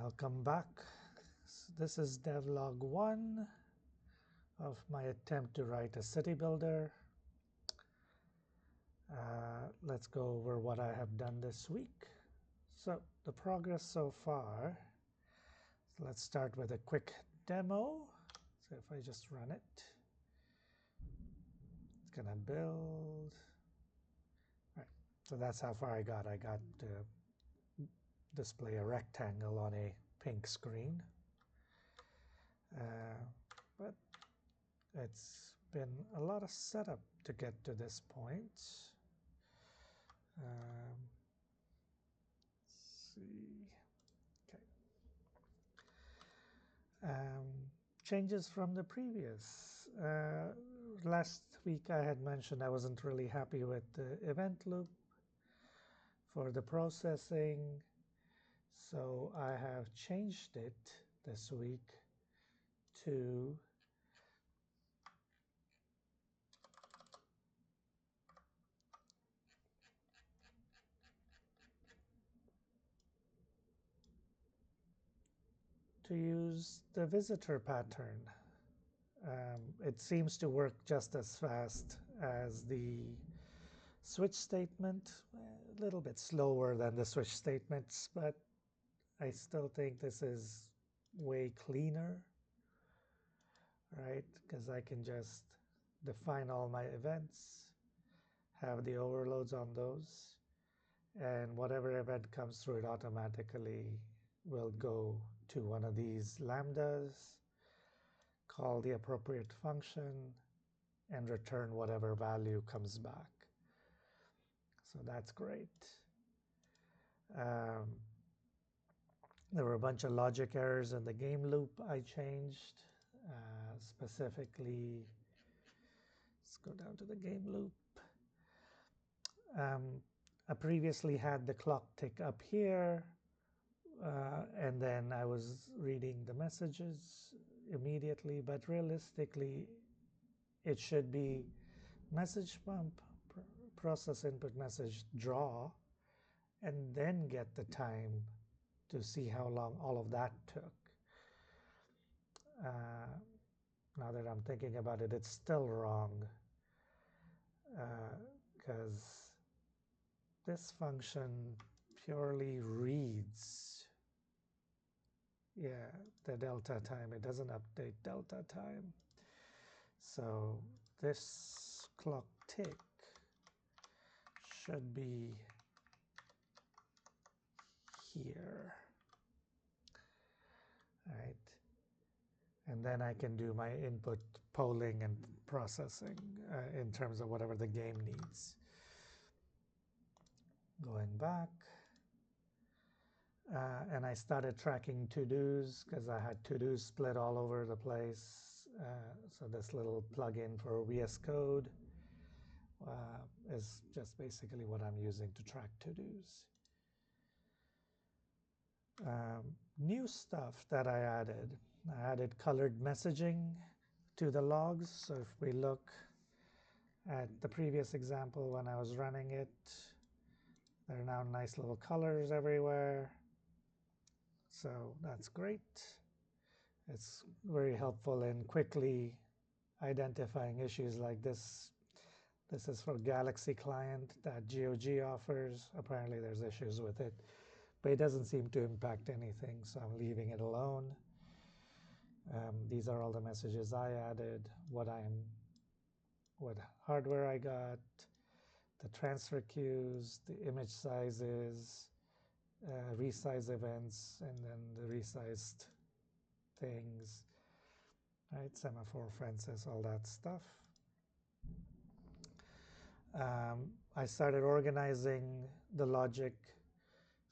Welcome back. This is DevLog 1 of my attempt to write a city builder. Let's go over what I have done this week. So the progress so far, let's start with a quick demo. So if I just run it, it's gonna build. All right, so that's how far I got. I got to display a rectangle on a pink screen. But it's been a lot of setup to get to this point. Let's see. Okay. Changes from the previous. Last week I had mentioned I wasn't really happy with the event loop for the processing. So I have changed it this week to use the visitor pattern. It seems to work just as fast as the switch statement, a little bit slower than the switch statements, but I still think this is way cleaner, right? Because I can just define all my events, have the overloads on those, and whatever event comes through it automatically will go to one of these lambdas, call the appropriate function, and return whatever value comes back. So that's great. There were a bunch of logic errors in the game loop I changed. Specifically, let's go down to the game loop. I previously had the clock tick up here, and then I was reading the messages immediately, but realistically, it should be message bump, process input message draw, and then get the time to see how long all of that took. Now that I'm thinking about it, it's still wrong because this function purely reads, the delta time. It doesn't update delta time. So this clock tick should be here, right? And then I can do my input polling and processing in terms of whatever the game needs. Going back, and I started tracking to-dos because I had to-dos split all over the place. So this little plugin for VS Code is just basically what I'm using to track to-dos. New stuff that I added colored messaging to the logs. So if we look at the previous example when I was running it, there are now nice little colors everywhere. So that's great. It's very helpful in quickly identifying issues like this. This is for Galaxy client that GOG offers. Apparently there's issues with it, but it doesn't seem to impact anything, so I'm leaving it alone. These are all the messages I added, what hardware I got, the transfer queues, the image sizes, resize events, and then the resized things, right? Semaphore fences, all that stuff. I started organizing the logic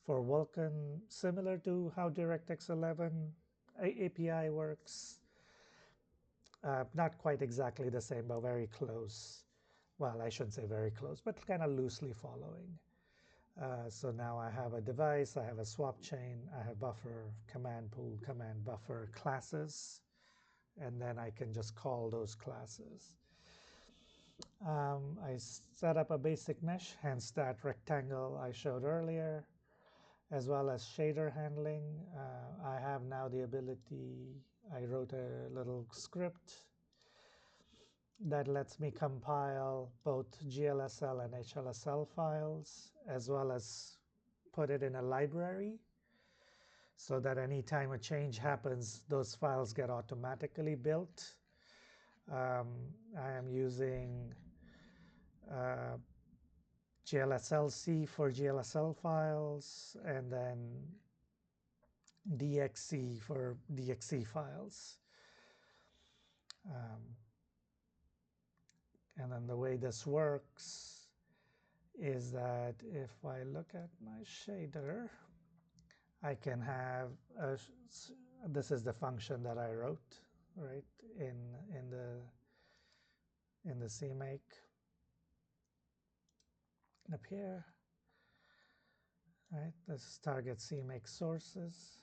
for Vulkan, similar to how DirectX 11 API works. Not quite exactly the same, but very close. Well, I shouldn't say very close, but kind of loosely following. So now I have a device, I have a swap chain, I have buffer, command pool, command buffer classes, and then I can just call those classes. I set up a basic mesh, hence that rectangle I showed earlier. as well as shader handling. I have now the ability, I wrote a little script that lets me compile both GLSL and HLSL files, as well as put it in a library so that anytime a change happens, those files get automatically built. I am using GLSLC for GLSL files, and then DXC for DXC files. And then the way this works is that if I look at my shader, I can have this is the function that I wrote, right, in the CMake up here, right? This is target CMake sources.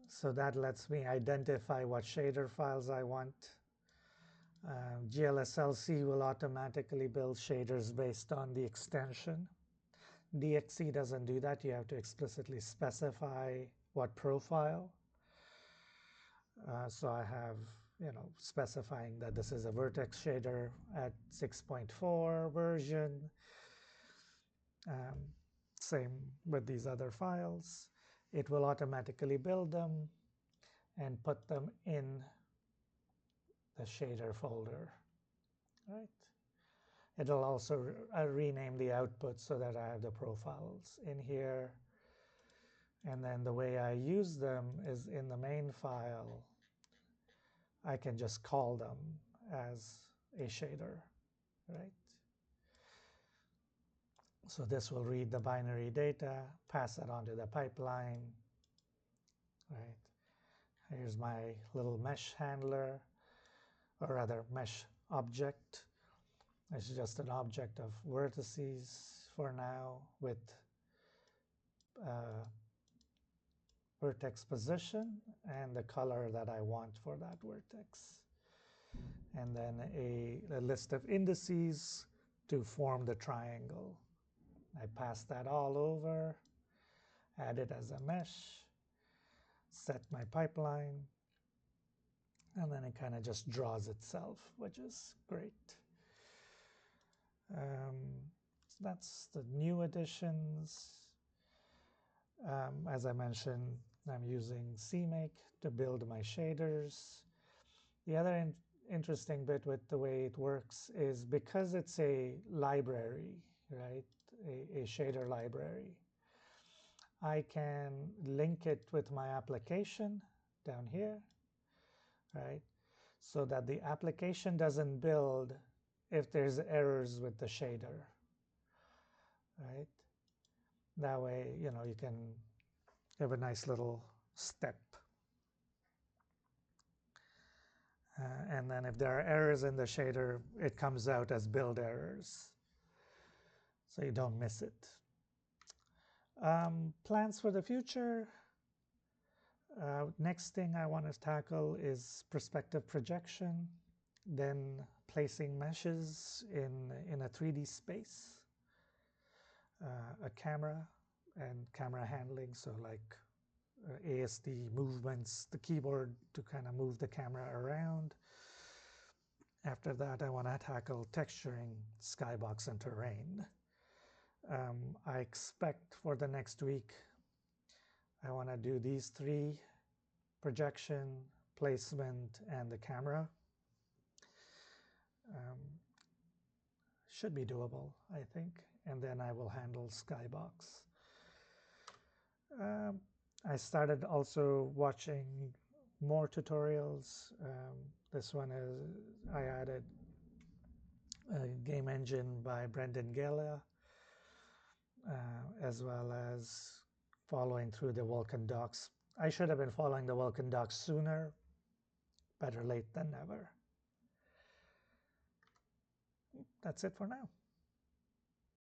So that lets me identify what shader files I want. GLSLC will automatically build shaders based on the extension. DXC doesn't do that. You have to explicitly specify what profile. So I have, specifying that this is a vertex shader at 6.4 version. Same with these other files. It will automatically build them and put them in the shader folder, right? It'll also rename the output so that I have the profiles in here. And then the way I use them is in the main file, I can just call them as a shader, right? So this will read the binary data, pass it onto the pipeline, right? Here's my little mesh handler, or rather mesh object. It's just an object of vertices for now with vertex position and the color that I want for that vertex. And then a list of indices to form the triangle. I pass that all over, add it as a mesh, set my pipeline, and then it kind of just draws itself, which is great. So that's the new additions. As I mentioned, I'm using CMake to build my shaders. The other interesting bit with the way it works is because it's a library, right? A shader library. I can link it with my application down here, right? So that the application doesn't build if there's errors with the shader, right? That way, you can have a nice little step. And then if there are errors in the shader, it comes out as build errors, so you don't miss it. Plans for the future. Next thing I want to tackle is perspective projection, then placing meshes in a 3D space, a camera and camera handling, so like ASD movements, the keyboard to kind of move the camera around. After that, I want to tackle texturing, skybox, and terrain. I expect for the next week, I want to do these 3: projection, placement, and the camera. Should be doable, I think. And then I will handle skybox. I started also watching more tutorials. This one is, I added a game engine by Brendan Gela, as well as following through the Vulkan docs. I should have been following the Vulkan docs sooner. Better late than never. That's it for now.